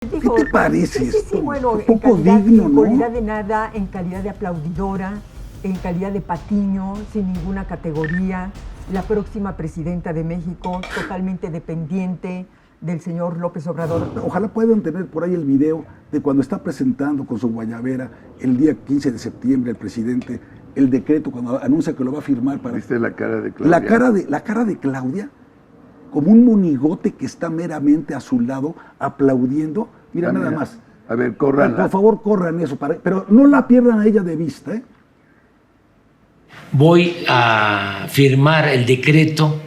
¿Qué te parece esto? Sí, bueno, un poco digno, ¿no? En calidad de nada, en calidad de aplaudidora, en calidad de patiño, sin ninguna categoría, la próxima presidenta de México, totalmente dependiente del señor López Obrador. Ojalá puedan tener por ahí el video de cuando está presentando con su guayabera el día 15 de septiembre el presidente el decreto, cuando anuncia que lo va a firmar para... ¿Viste la cara de Claudia? La cara de Claudia, como un monigote que está meramente a su lado, aplaudiendo. Mira, nada más. A ver, corran. Por favor, corran eso, pero no la pierdan a ella de vista, ¿eh? Voy a firmar el decreto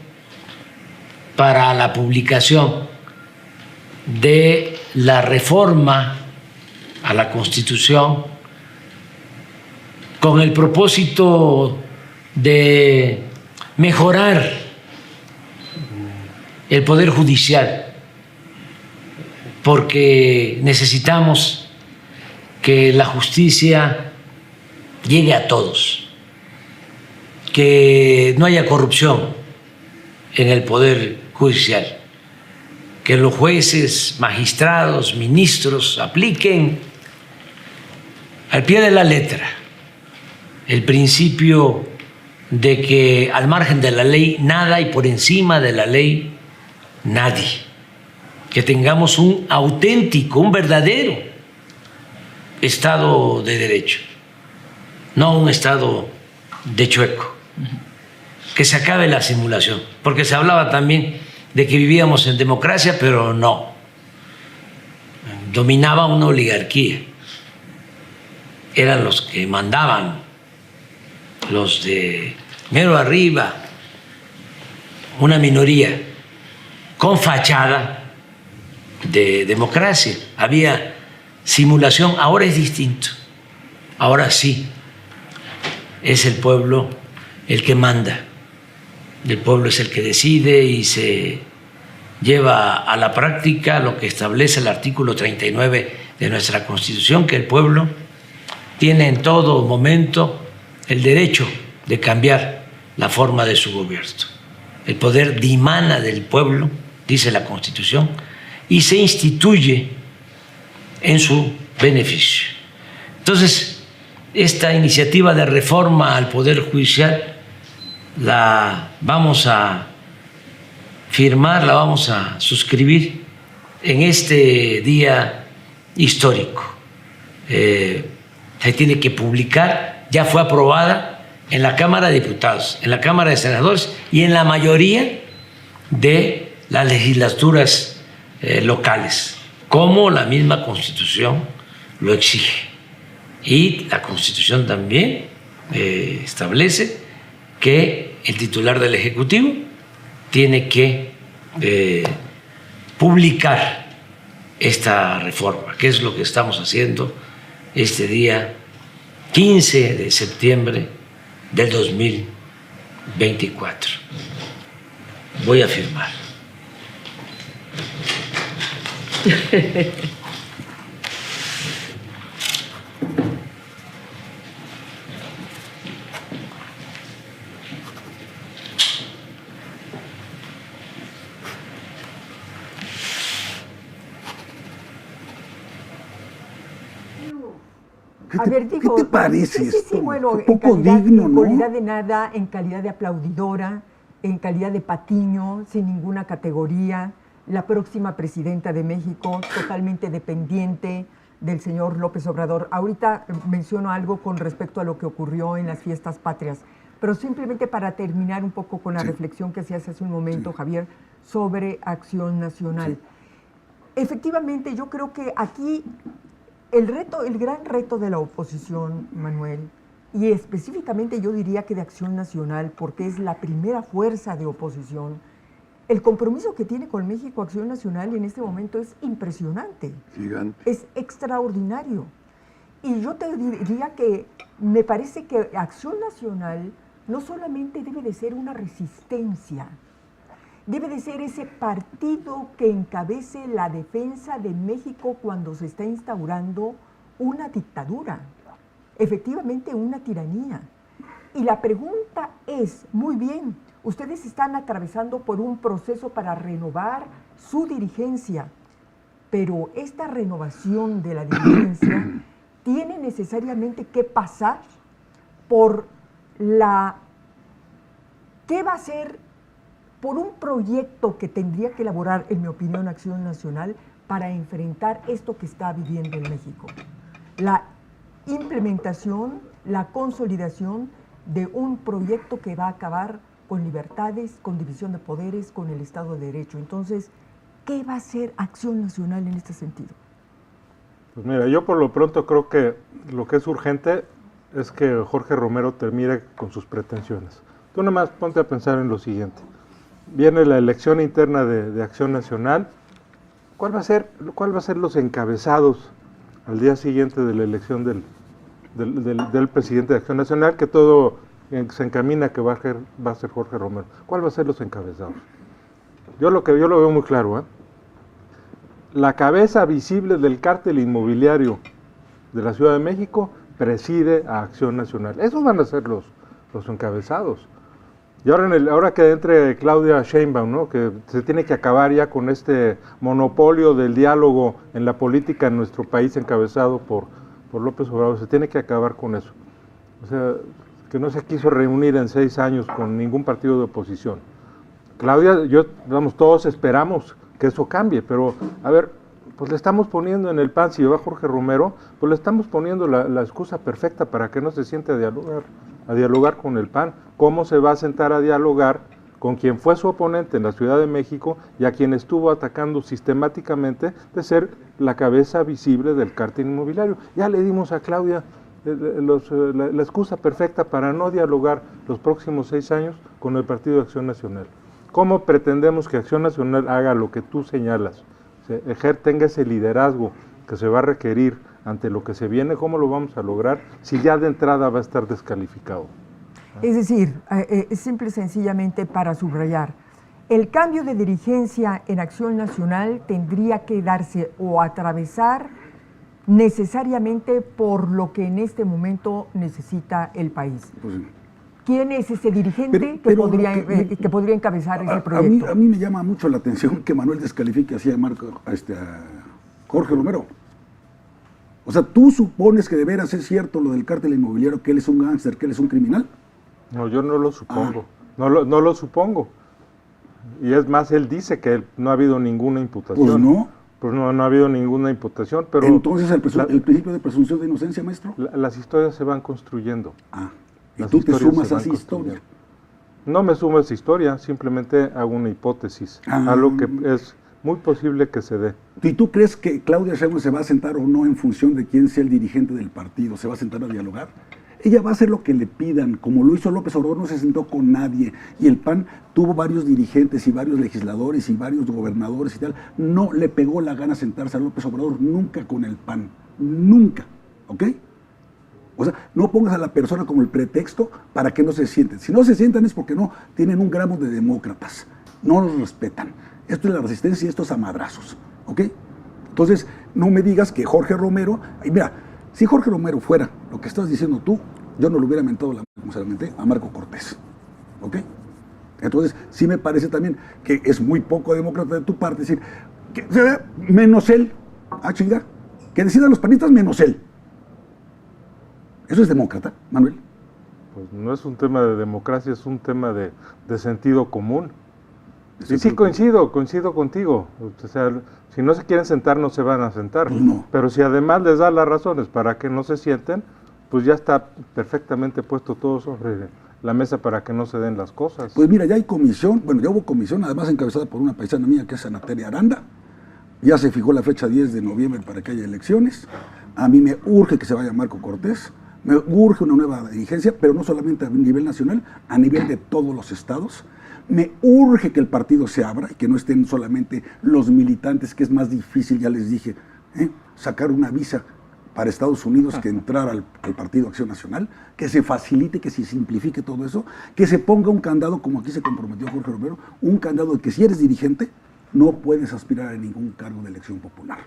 para la publicación de la reforma a la Constitución con el propósito de mejorar el Poder Judicial, porque necesitamos que la justicia llegue a todos, que no haya corrupción en el Poder Judicial, que los jueces, magistrados, ministros apliquen al pie de la letra el principio de que al margen de la ley nada y por encima de la ley nadie, que tengamos un auténtico, un verdadero Estado de Derecho, no un Estado de chueco, que se acabe la simulación, porque se hablaba también de que vivíamos en democracia, pero no, dominaba una oligarquía, eran los que mandaban, los de mero arriba, una minoría con fachada de democracia, había simulación. Ahora es distinto, ahora sí es el pueblo el que manda, el pueblo es el que decide y se lleva a la práctica lo que establece el artículo 39 de nuestra Constitución, que el pueblo tiene en todo momento el derecho de cambiar la forma de su gobierno. El poder dimana del pueblo, dice la Constitución, y se instituye en su beneficio. Entonces, esta iniciativa de reforma al Poder Judicial la vamos a firmar, la vamos a suscribir en este día histórico. Se tiene que publicar, ya fue aprobada en la Cámara de Diputados, en la Cámara de Senadores y en la mayoría de las legislaturas locales, como la misma Constitución lo exige. Y la Constitución también establece que el titular del Ejecutivo tiene que publicar esta reforma, que es lo que estamos haciendo este día 15 de septiembre del 2024. Voy a firmar. ¿Qué te parece esto? Sí, bueno, un poco digno, en ¿no? calidad de nada, en calidad de aplaudidora, en calidad de patiño, sin ninguna categoría, la próxima presidenta de México, totalmente dependiente del señor López Obrador. Ahorita menciono algo con respecto a lo que ocurrió en las fiestas patrias, pero simplemente para terminar un poco con la reflexión que hacías hace un momento, Javier, sobre Acción Nacional. Efectivamente, yo creo que aquí el gran reto de la oposición, Manuel, y específicamente yo diría que de Acción Nacional, porque es la primera fuerza de oposición, el compromiso que tiene con México Acción Nacional en este momento es impresionante. Gigante. Es extraordinario. Y yo te diría que me parece que Acción Nacional no solamente debe de ser una resistencia, debe de ser ese partido que encabece la defensa de México cuando se está instaurando una dictadura, efectivamente una tiranía. Y la pregunta es, muy bien, ustedes están atravesando por un proceso para renovar su dirigencia, pero esta renovación de la dirigencia tiene necesariamente que pasar por ¿qué va a ser? Por un proyecto que tendría que elaborar, en mi opinión, Acción Nacional para enfrentar esto que está viviendo en México. La implementación, la consolidación de un proyecto que va a acabar con libertades, con división de poderes, con el Estado de Derecho. Entonces, ¿qué va a hacer Acción Nacional en este sentido? Pues mira, yo por lo pronto creo que lo que es urgente es que Jorge Romero termine con sus pretensiones. Tú nada más ponte a pensar en lo siguiente. Viene la elección interna de Acción Nacional. ¿Cuál va a ser los encabezados al día siguiente de la elección del presidente de Acción Nacional? Que todo se encamina que va a ser Jorge Romero. ¿Cuál va a ser los encabezados? Yo lo veo muy claro, ¿eh? La cabeza visible del cártel inmobiliario de la Ciudad de México preside a Acción Nacional. Esos van a ser los encabezados. Y ahora que entre Claudia Sheinbaum, ¿no? Que se tiene que acabar ya con este monopolio del diálogo en la política en nuestro país encabezado por López Obrador, se tiene que acabar con eso. O sea, que no se quiso reunir en 6 años con ningún partido de oposición. Claudia, todos esperamos que eso cambie, pero a ver, pues le estamos poniendo en el pan, si va Jorge Romero, pues le estamos poniendo la excusa perfecta para que no se siente a dialogar con el PAN. ¿Cómo se va a sentar a dialogar con quien fue su oponente en la Ciudad de México y a quien estuvo atacando sistemáticamente de ser la cabeza visible del cártel inmobiliario? Ya le dimos a Claudia la excusa perfecta para no dialogar los próximos 6 años con el Partido de Acción Nacional. ¿Cómo pretendemos que Acción Nacional haga lo que tú señalas? Tenga ese liderazgo que se va a requerir ante lo que se viene. ¿Cómo lo vamos a lograr si ya de entrada va a estar descalificado? Es decir, simple y sencillamente para subrayar, el cambio de dirigencia en Acción Nacional tendría que darse o atravesar necesariamente por lo que en este momento necesita el país. Pues, ¿Quién es ese dirigente que podría encabezar ese proyecto? A mí me llama mucho la atención que Manuel descalifique así a Jorge Romero. O sea, ¿tú supones que de veras es cierto lo del cártel inmobiliario, que él es un gángster, que él es un criminal? No, yo no lo supongo. No lo supongo. Y es más, él dice que no ha habido ninguna imputación. Pues no. Pues no ha habido ninguna imputación, pero... Entonces, el principio de presunción de inocencia, maestro. Las historias se van construyendo. ¿Y tú te sumas a esa historia? No me sumo a esa historia, simplemente hago una hipótesis, algo que es muy posible que se dé. ¿Y tú crees que Claudia Sheinbaum se va a sentar o no en función de quién sea el dirigente del partido? ¿Se va a sentar a dialogar? Ella va a hacer lo que le pidan, como lo hizo López Obrador, no se sentó con nadie. Y el PAN tuvo varios dirigentes y varios legisladores y varios gobernadores y tal. No le pegó la gana sentarse a López Obrador nunca con el PAN. Nunca. ¿Ok? O sea, no pongas a la persona como el pretexto para que no se sienten. Si no se sientan es porque no tienen un gramo de demócratas. No los respetan. Esto es la resistencia y esto es a madrazos. ¿Ok? Entonces, no me digas que Jorge Romero... Y mira, si Jorge Romero fuera lo que estás diciendo tú, yo no le hubiera mentado como se la menté a Marco Cortés. ¿Ok? Entonces, sí me parece también que es muy poco demócrata de tu parte decir, que, menos él, chinga, que decidan los panistas menos él. ¿Eso es demócrata, Manuel? Pues no es un tema de democracia, es un tema de sentido común. Y sí, coincido contigo. O sea, si no se quieren sentar, no se van a sentar. Pues no. Pero si además les da las razones para que no se sienten, pues ya está perfectamente puesto todo sobre la mesa para que no se den las cosas. Pues mira, ya hay comisión, ya hubo comisión, además encabezada por una paisana mía que es Ana Tere Aranda. Ya se fijó la fecha 10 de noviembre para que haya elecciones. A mí me urge que se vaya Marco Cortés. Me urge una nueva dirigencia, pero no solamente a nivel nacional, a nivel de todos los estados. Me urge que el partido se abra y que no estén solamente los militantes, que es más difícil, ya les dije, sacar una visa para Estados Unidos que entrar al Partido Acción Nacional, que se facilite, que se simplifique todo eso, que se ponga un candado, como aquí se comprometió Jorge Romero, un candado de que si eres dirigente, no puedes aspirar a ningún cargo de elección popular.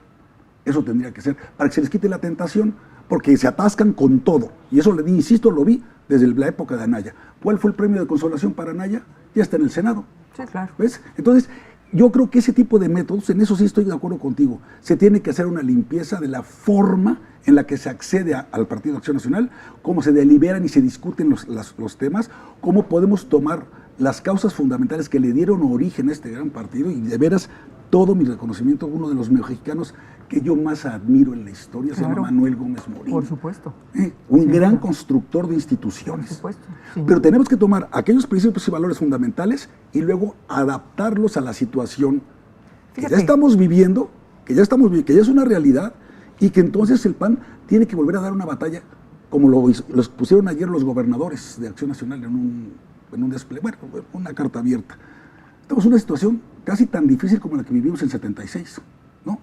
Eso tendría que ser, para que se les quite la tentación, porque se atascan con todo. Y eso, insisto, lo vi desde la época de Anaya. ¿Cuál fue el premio de consolación para Anaya? Ya está en el Senado. Sí, claro. ¿Ves? Entonces, yo creo que ese tipo de métodos, en eso sí estoy de acuerdo contigo, se tiene que hacer una limpieza de la forma en la que se accede al Partido de Acción Nacional, cómo se deliberan y se discuten los temas, cómo podemos tomar las causas fundamentales que le dieron origen a este gran partido, y de veras todo mi reconocimiento a uno de los mexicanos que yo más admiro en la historia, se llama Manuel Gómez Morín. Por supuesto. Un gran constructor de instituciones. Por supuesto. Pero tenemos que tomar aquellos principios y valores fundamentales y luego adaptarlos a la situación que ya estamos viviendo, que ya es una realidad, y que entonces el PAN tiene que volver a dar una batalla, como los pusieron ayer los gobernadores de Acción Nacional en un despliegue, bueno, una carta abierta. Estamos en una situación casi tan difícil como la que vivimos en 76, ¿no?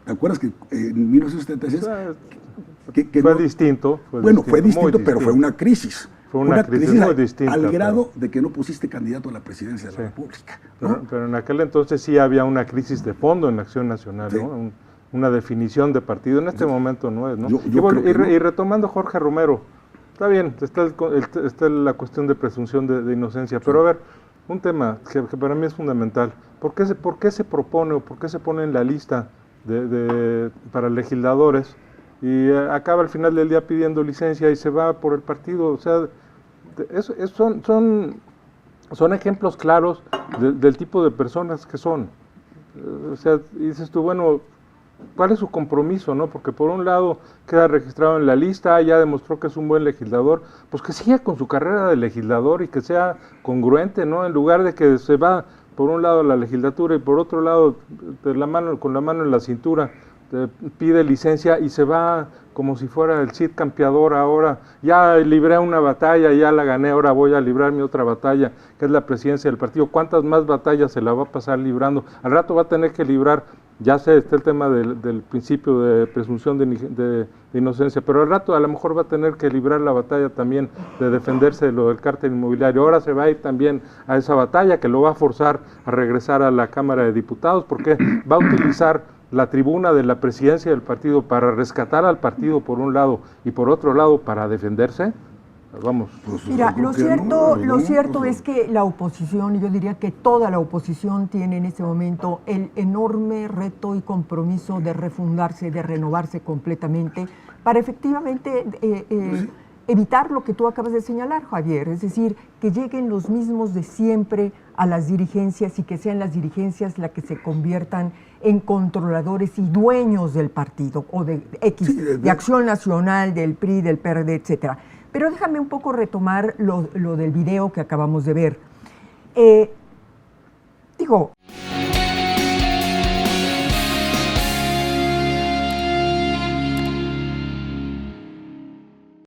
¿Te acuerdas que en 1976... fue distinto. Fue distinto, pero fue una crisis. Fue una crisis muy distinta. Al grado de que no pusiste candidato a la presidencia de la República, ¿no? Pero en aquel entonces sí había una crisis de fondo en la Acción Nacional, ¿no? Una definición de partido. En este momento no es, ¿no? Y retomando Jorge Romero, está bien, está la cuestión de presunción de inocencia, pero a ver, un tema que para mí es fundamental. ¿Por qué se propone o por qué se pone en la lista para legisladores y acaba al final del día pidiendo licencia y se va por el partido? O sea, son ejemplos claros del tipo de personas que son. O sea, y dices tú, bueno, ¿cuál es su compromiso, no? Porque por un lado queda registrado en la lista, ya demostró que es un buen legislador, pues que siga con su carrera de legislador y que sea congruente, ¿no? En lugar de que se va por un lado a la legislatura y por otro lado con la mano en la cintura pide licencia y se va como si fuera el Cid campeador. Ahora ya libré una batalla, ya la gané, ahora voy a librar mi otra batalla, que es la presidencia del partido. ¿Cuántas más batallas se la va a pasar librando? Al rato va a tener que librar, ya sé, está el tema del principio de presunción de inocencia, pero al rato a lo mejor va a tener que librar la batalla también de defenderse de lo del cártel inmobiliario. Ahora se va a ir también a esa batalla que lo va a forzar a regresar a la Cámara de Diputados, porque va a utilizar la tribuna de la presidencia del partido para rescatar al partido por un lado y por otro lado para defenderse. Vamos. Mira, lo cierto es que la oposición, y yo diría que toda la oposición tiene en este momento el enorme reto y compromiso de refundarse, de renovarse completamente para efectivamente evitar lo que tú acabas de señalar, Javier, es decir, que lleguen los mismos de siempre a las dirigencias y que sean las dirigencias las que se conviertan en controladores y dueños del partido o de de Acción Nacional, del PRI, del PRD, etcétera. Pero déjame un poco retomar lo del video que acabamos de ver. Digo,